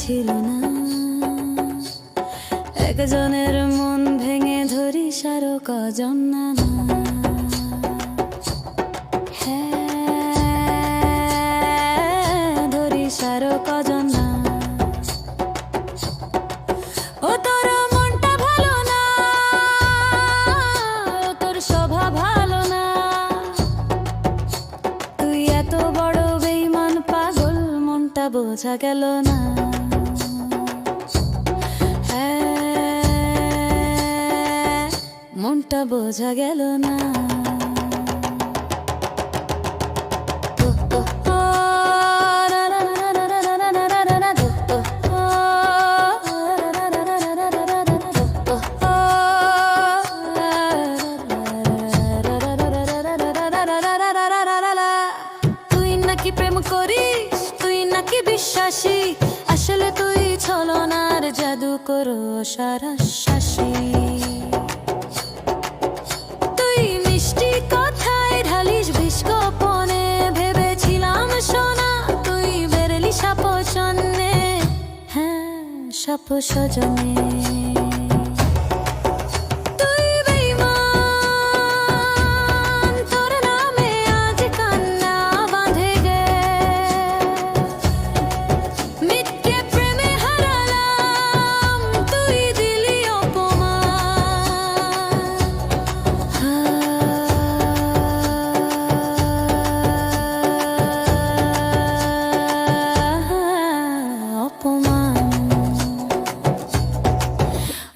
ছিল না। একজনের মন ভেঙে ধরিস আরো কজন না। হ্যাঁ, ধরিস আরো কজন না। ও তোর মনটা ভালো না, ও তোর স্বভাব ভালো না। তুই এত বড় বেঈমান পাগল, মনটা বোঝা গেল না। হ্যাঁ, মনটা বোঝা গেল না। তুই নাকি প্রেম করিস, তুই নাকি বিশ্বাসী, আসলে তুই ছলনার জাদু করো সারা শাসি। তুই মিষ্টি কথায় ঢালিস বিষ গোপনে, ভেবেছিলাম সোনা তুই বেরলি সাপ সন্নে। হ্যাঁ, সাপ সজনে।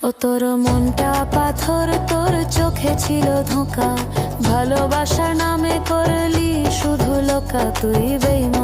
ও তোর মনটা পাথর, তোর চোখে ছিল ধোঁকা, ভালোবাসার নামে করলি শুধু লোকা। তুই বেঈমান।